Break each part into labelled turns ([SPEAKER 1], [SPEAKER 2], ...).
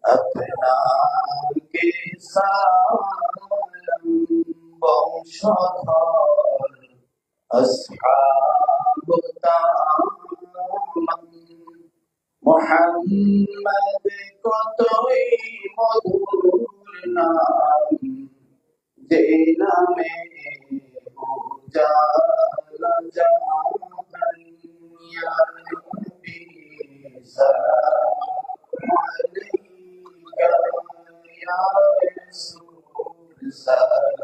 [SPEAKER 1] अपना के सालम বংশধর আসহাব তামাম মুহাম্মদ কতই মধুর নাম যে নামে উজালা জাহান ইয়া নবী সালাম আলাইকা ইয়া রাসূল সালাম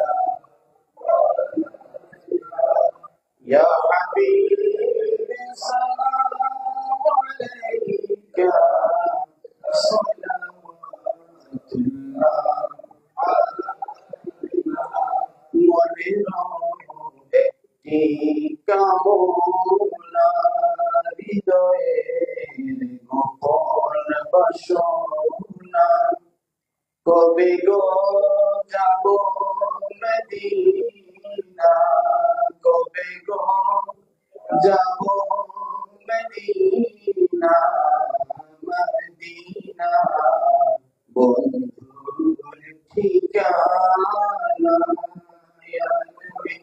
[SPEAKER 1] يا حبيبي سلام عليك صلوات الله একটি কামনা হৃদয়ের গোপন বাসনা কবে গো যাব মদিনা কবে গো যাব মদিনা মদিনা বন্ধুর ঠিকানা ইয়া নবী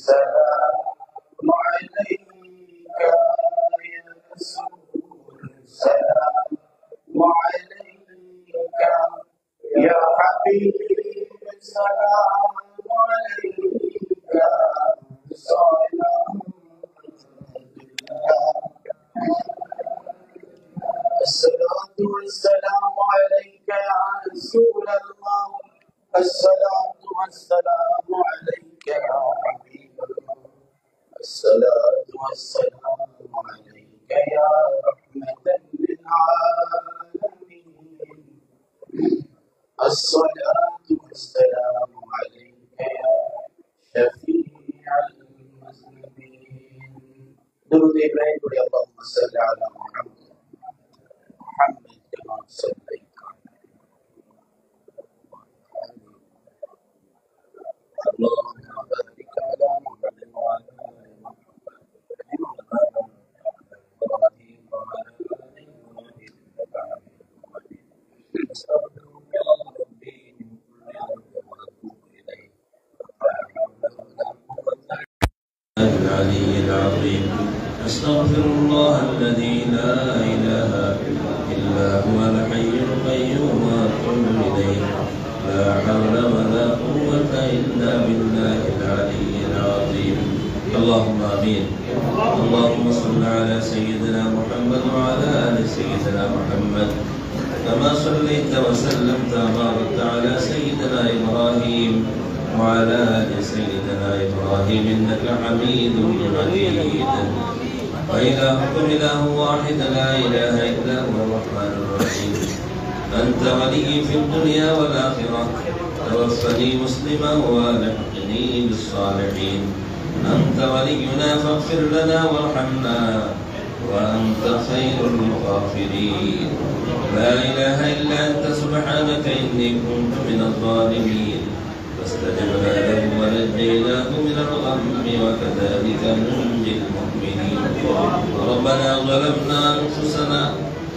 [SPEAKER 1] সালাম আলাইকা ইয়া রাসূল সালাম আলাইকা ইয়া হাবিবি সালাম আলাইকা সালাম الصلاة والسلام عليك يا رسول الله الصلاة والسلام عليك يا حبيب الله الصلاة والسلام عليك يا رحمة للعالمين الصلاة والسلام عليك يا شفيع المذنبين درود إبراهيم اللهم صل على محمد كما صليت اللهم بارك على محمد وعلى آل محمد كما باركت على إبراهيم وعلى آل إبراهيم إنك حميد مجيد أستغفر الله ربي من كل ذنب وأتوب إليه لا حول ولا قوة العلي العظيم أستغفر الله الذي لا إله إلا هو الحي القيوم وأتوب إليه لا حول ولا قوة إلا بالله العلي العظيم اللهم آمين اللهم صل على سيدنا محمد وعلى آل سيدنا محمد كما صليت وسلمت وباركت على سيدنا إبراهيم وعلى آل سيدنا إبراهيم إنك حميد مجيد وإلهكم إله واحد لا إله إلا هو الرحمن الرحيم أنت ولي في الدنيا والآخرة توفني مسلما والحقني بالصالحين أنت ولينا فاغفر لنا وارحمنا وأنت خير الغافرين لا إله إلا أنت سبحانك إني كنت من الظالمين فاستجبنا له ونجيناه من الغم وكذلك ننجي المؤمنين ربنا ظلمنا أنفسنا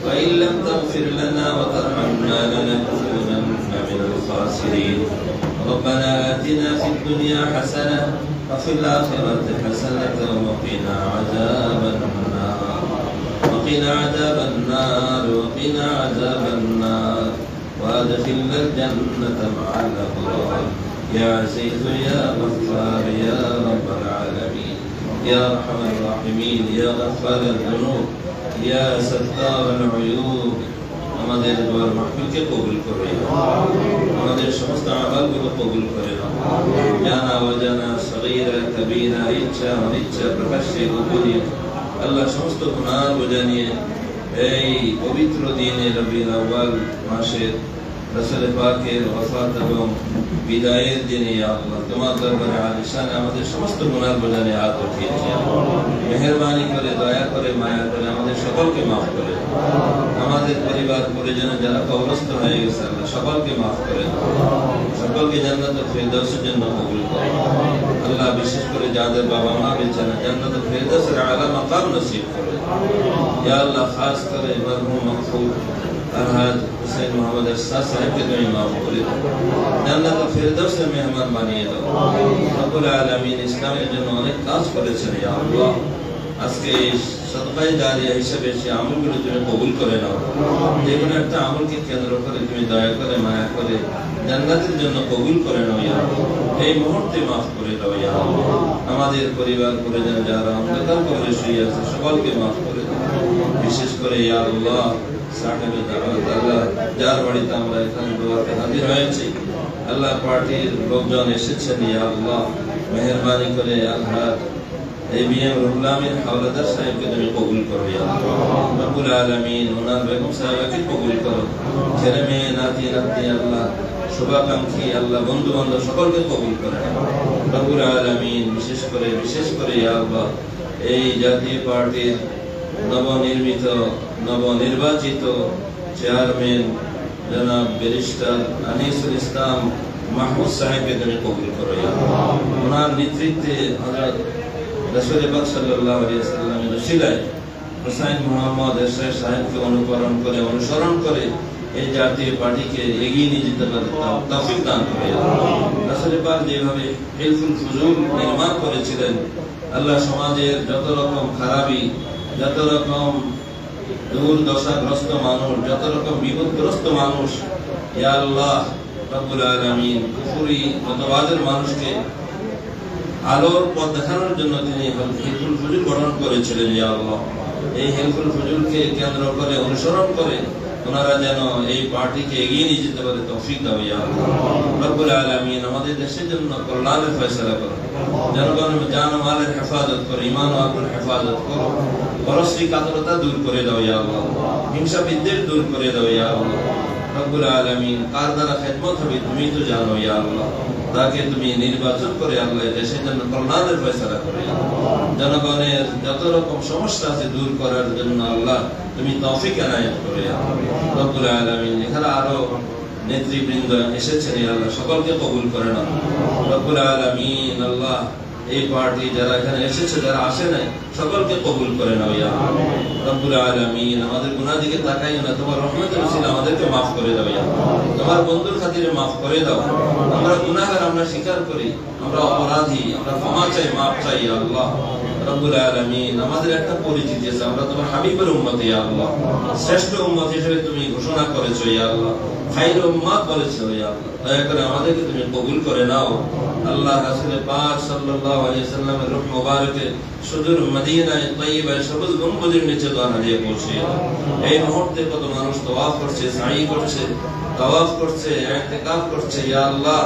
[SPEAKER 1] وإن لم تغفر لنا وترحمنا لنكونن من الخاسرين ربنا آتنا في الدنيا حسنة وفي الآخرة حسنة وقنا عذاب النار وقنا عذاب النار وقنا عذاب النار وادخلنا الجنة مع الأبرار يا عزيز يا غفار يا رب العالمين يا أرحم الراحمين يا غفار الذنوب يا ستار العيوب আমাদের দোয়ার মাহফিলকে কবুল করে আমাদের সমস্ত আমলগুলো কবুল করে জানা অজানা সগীরা কবীরা ইচ্ছা অনিচ্ছা প্রকাশ্যে গোপনে আল্লাহ সমস্ত গুনাহ বোঝা নিয়ে এই পবিত্র দিনে রবিউল আউয়াল মাসের
[SPEAKER 2] রাসূল পাকের ওয়াফাত এবং বিদায়ের দিনে ইয়া আল্লাহ তোমার দরবারে আলিশান আমাদের সমস্ত গুনাহ বোঝানে হাত উঠিয়ে দিও। মেহেরবানি করে, দয়া করে, মায়া করে আমাদের সকলকে মাফ করে দাও। আমাদের পরিবার পরিজন যারা কবরস্থ হয়ে গেছে আল্লাহ সকলকে মাফ করে দাও, সকলকে জান্নাতুল ফিরদাউসের জন্য কবুল করো। আল্লাহ বিশেষ করে যাদের বাবা মা বেঁচে না জান্নাতুল ফিরদাউসের আলা মাকাম নসিব করো ইয়া আল্লাহ। খাস করে মরহুম মাগফুর আলহাজ হুসেইন মোহাম্মদ এরশাদ সাহেবকে তুমি মাফ করে দাও, জান্নাতুল ফিরদাউসের মেহমান বানিয়ে দাও। রব্বুল আলামিন ইসলামের জন্য অনেক কাজ করেছেন ইয়া আল্লাহ। আজকে সদকায়ে জারিয়া হিসেবে সে আমলগুলো তুমি কবুল করে নাও। যে কোনো একটা আমলকে কেন্দ্র করে তুমি দয়া করে, মায়া করে জান্নাতের জন্য কবুল করে নাও ইয়া আল্লাহ। এই মুহূর্তে মাফ করে দাও ইয়া আল্লাহ। আমাদের পরিবার পরিজন যারা অন্ধকার কবরে শুয়ে আছে সকলকে মাফ করে দাও। বিশেষ করে ইয়া আল্লাহ সাহেবের দাওয়াত আল্লাহ যার বাড়িতে আমরা এখানে দোয়াতে হাজির হয়েছি আল্লাহ পার্টির লোকজন এসেছেন ইয়া আল্লাহ মেহেরবানি করে আল্লাহ এই বিএম রুহুল আমিন হাওলাদার সাহেবকে তুমি কবুল করো ইয়া আল্লাহ। রব্বুল আলামিন ওনার বেগম সাহেবকে কবুল করো, ছেলে মেয়ে নাতি নাতনি আল্লাহ শুভাকাঙ্ক্ষী আল্লাহ বন্ধু বান্ধব সকলকে কবুল করে রব্বুল আলামিন। বিশেষ করে ইয়া আল্লাহ এই জাতীয় পার্টির নবনির্বাচিত চেয়ারম্যান জনাব ব্যারিস্টার আনিসুল ইসলাম মাহমুদ সাহেবকে তুমি কবুল করো ইয়া আল্লাহ। ওনার নেতৃত্বে হযরত রাসূল পাক সাল্লাল্লাহু আলাইহি ওয়াসাল্লামের ওসিলায় হুসাইন মোহাম্মদ এরশাদ সাহেবকে অনুসরণ করে এই জাতীয় পার্টিকে এগিয়ে নিয়ে যেতে পারে তৌফিক দান করে রাসূল পাক যেভাবে হিলফুল ফুজুল নির্মাণ করেছিলেন আল্লাহ সমাজের যত রকম খারাপি, যত রকম দুর্দশাগ্রস্ত মানুষ, যত রকম বিপদগ্রস্ত মানুষ ইয়া আল্লাহ রব্বুল আলামিন কুফরি মতবাদের মানুষকে আলোর পথ দেখানোর জন্য তিনি হিলফুল ফুজুল গঠন করেছিলেন ইয়া আল্লাহ। এই হিলফুল ফুজুলকে কেন্দ্র করে অনুসরণ করে ওনারা যেন এই পার্টিকে এগিয়ে নিয়ে যেতে পারে তৌফিক দাও ইয়া আল্লাহ। রব্বুল আলামিন আমাদের দেশের জন্য কল্যাণের ফয়সালা করো, জনগণের জান ও মালের হেফাজত করো, ঈমান ও আকলের হেফাজত করো, পরশ্রী কাতরতা দূর করে দাও ইয়া আল্লাহ, হিংসা বিদ্বেষ দূর করে দাও ইয়া আল্লাহ। রব্বুল আলামিন কার দ্বারা খেদমত হবে তুমি তো জানো ইয়া আল্লাহ, তাকে তুমি নির্বাচন করে আল্লাহ দেশের জন্য কল্যাণের ফয়সালা করে জনগণের যত রকম সমস্যা আছে দূর করার জন্য আল্লাহ তুমি তৌফিক এনায়েত করে রব্বুল আলামিন। এখানে আরো নেতৃবৃন্দ এসেছেন আল্লাহ সকলকে কবুল করে নাও রব্বুল আলামিন। আল্লাহ এই পার্টি যারা এখানে এসেছে যারা আসে নাই সকলকে কবুল করে নাও ইয়া রব্বুল আলামিন। আমাদের গুনাহ দিকে তাকাইও না, তোমার রহমতের ওসিলা আমাদেরকে maaf করে দাও ইয়া তোমার বন্ধুর খাতিরে maaf করে দাও। আমরা গুনাহগার, আমরা স্বীকার করি, আমরা অপরাধী, আমরা ক্ষমা চাই, maaf চাই ইয়া আল্লাহ রব্বুল আলামিন। আমাদের একটা পরিচিতি আছে, আমরা তোমার হাবিবের উম্মত ইয়া আল্লাহ, শ্রেষ্ঠ উম্মত হিসেবে তুমি ঘোষণা করেছো ইয়া আল্লাহ, খায়রুল উম্মাত বলেছো ইয়া আল্লাহ। দয়া করে আমাদেরকে তুমি কবুল করে নাও আল্লাহ। রাসূল পাক সাল্লাল্লাহু আলাইহি ওয়াসাল্লামের রূহ মুবারকে সুদূর মদিনায়ে তাইয়্যিবায় সবুজ গম্বুজের নিচে দানা দিয়ে পৌঁছে এই মুহূর্তে কত মানুষ তাওয়াফ করছে, সাই করছে, তাওয়াফ করছে, ইতিকাফ করছে ইয়া আল্লাহ,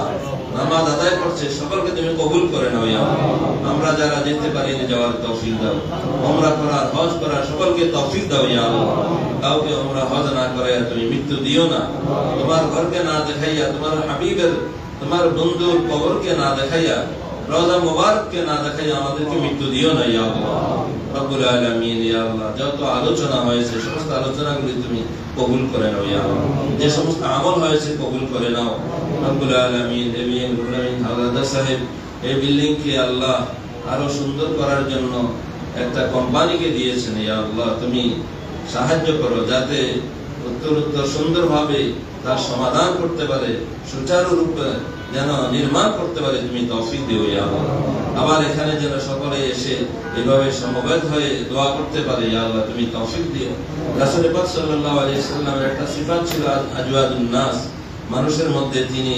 [SPEAKER 2] নামাজ আদায় করছে, সকলকে তুমি কবুল করে নাও ইয়া আল্লাহ। আমরা যারা যেতে পারিনি যাওয়ার তৌফিক দাও, উমরা করার, হজ করার সকলকে তৌফিক দাও ইয়া আল্লাহ। কাউকে উমরা হজ না করাইয়া তুমি মৃত্যু দিও না, তোমার ঘরকে না দেখাইয়া, তোমার হাবিবের, তোমার বন্ধুর কবরকে না দেখাইয়া, রওজা মুবারককে না দেখাইয়া আমাদেরকে মৃত্যু দিও না ইয়া আল্লাহ রব্বুল আলামিন। ইয়া আল্লাহ যত আলোচনা হয়েছে সমস্ত আলোচনাগুলি তুমি কবুল করে নাও ইয়া আল্লাহ, যে সমস্ত আমল হয়েছে কবুল করে নাও রব্বুল আলামিন। এবিএম রুহুল আমিন হাওলাদার সাহেব এই বিল্ডিং কে আল্লাহ আরো সুন্দর করার জন্য একটা কোম্পানিকে দিয়েছেন ইয়া আল্লাহ, তুমি সাহায্য করো যাতে উত্তরোত্তর সুন্দরভাবে তার সমাধান করতে পারে, সুচারুরূপে যেন নির্মাণ করতে পারে, তুমি তৌফিক দিও ইয়া আল্লাহ। আবার এখানে যেন সকলে এসে এভাবে সমবেত হয়ে দোয়া করতে পারে ইয়া আল্লাহ, তুমি তৌফিক দিও। রাসূল পাক সাল্লাল্লাহু আলাইহি ওয়াসাল্লামের একটা সিফাত ছিল আজওয়াদুন নাস, মানুষের মধ্যে তিনি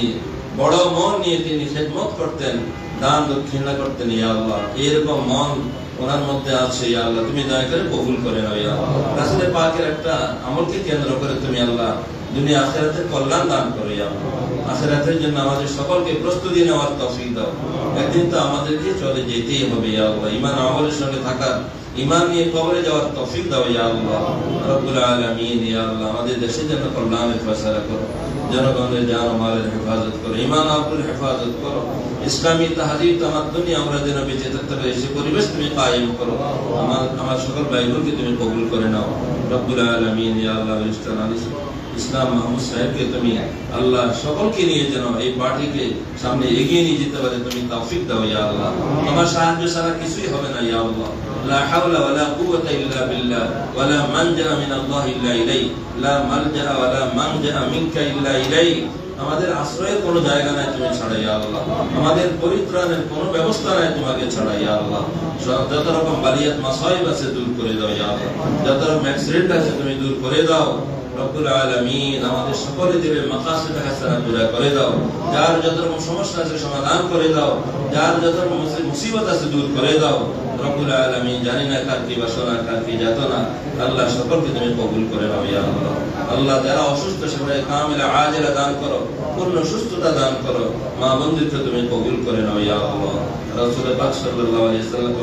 [SPEAKER 2] বড় মন নিয়ে তিনি খেদমত করতেন, দান দক্ষিণা করতেন ইয়া আল্লাহ। এরকম মন ওনার মধ্যে আছে ইয়া আল্লাহ, তুমি দয়া করে কবুল করে নাও ইয়া আল্লাহ। রাসূল পাকের একটা আমলকে কেন্দ্র করে তুমি আল্লাহ দুনিয়া আখিরাতের কল্যাণ দান করো ইয়া আল্লাহ। আখিরাতের জন্য আমাদের সকলকে প্রস্তুতি নেওয়ার তৌফিক দাও। একদিন তো আমাদেরকে চলে যেতেই হবে ইয়া আল্লাহ, ঈমান আমলের সঙ্গে থাকার, ঈমান নিয়ে কবরে যাওয়ার তৌফিক দাও ইয়া আল্লাহ রব্বুল আলামিন। ইয়া আল্লাহ আমাদের দেশের জন্য কল্যাণের ফয়সালা করো, জনগণের জান ও মালের হেফাজত করো, ঈমান আব্রুর হেফাজত করো, ইসলামী তাহযীব তামাদ্দুনি আমরা যেন বেঁচে থাকতে পারি সে পরিবেশ তুমি কায়েম করো। আমার সকল ভাইবোনকে তুমি কবুল করে নাও রব্বুল আলামিন। ইয়া আল্লাহ ইসলাম মাহমুদ সাহেবকে তুমি আল্লাহ সকলকে নিয়ে যেন এই পার্টিকে সামনে এগিয়ে নিয়ে যেতে পারে তুমি তৌফিক দাও ইয়া আল্লাহ। তোমার সাহায্য ছাড়া কিছুই হবে না ইয়া আল্লাহ। লা হাওলা ওয়ালা কুওয়াতা ইল্লা বিল্লাহ ওয়ালা মানজা মিনাল্লাহি ইল্লা ইলাইহি লা মালজা ওয়ালা মানজা মিনকা ইল্লা ইলাইহি। আমাদের আশ্রয়ের কোনো জায়গা নাই তুমি ছাড়া ইয়া আল্লাহ, আমাদের পরিত্রাণের কোনো ব্যবস্থা নাই তোমাকে ছাড়া ইয়া আল্লাহ। যত রকম বালিয়াত মাসাইব আছে দূর করে দাও ইয়া আল্লাহ, যত রকম অ্যাক্সিডেন্ট আছে তুমি দূর করে দাও রব্বুল আলামিন। আমাদের সকলের দিলের মাকাসিদ হাসানাত পুরা করে দাও, যার যত রকম সমস্যা আছে সমাধান করে দাও, যার যত রকম মুসিবত আছে দূর করে দাও রব্বুল আলামিন। জানি না কার কি বাসনা কার কি যাতনা, আল্লাহ সকলকে তুমি কবুল করে নাও ইয়া আল্লাহ। আল্লাহ যারা অসুস্থ সেগুলো কামিলা আজেলা দান করো, পূর্ণ সুস্থতা দান করো, মা বন্ধুকে তুমি কবুল করে নাও ইয়া আল্লাহ। রাসূল পাক সাল্লাল্লাহু আলাইহি ওয়াসাল্লামকে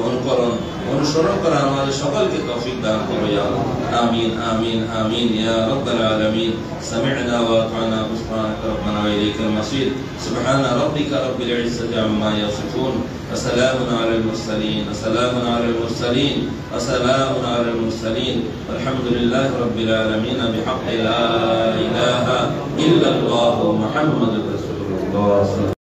[SPEAKER 2] অনুসরণ করা আমাদের সকলকে তৌফিক দান করো ইয়া আল্লাহ। আমিন আমিন আমিন ইয়া রাব্বাল আলামিন। সামি'না ওয়া আতা'না সুবহানাকা রাব্বানা ওয়া ইলাইকাল মাসির। সুবহানা রাব্বিকা রাব্বিল ইজ্জাতি আম্মা ইয়াসিফুন ওয়া সালামুন আলাল মুরসালিন ওয়া সালামুন আলাল মুরসালিন ওয়া সালামুন আলাল মুরসালিন আলহামদুলিল্লাহি রাব্বিল আলামিন বিহাqqi লা ইলাহা ইল্লাল্লাহু মুহাম্মাদুর রাসূলুল্লাহ।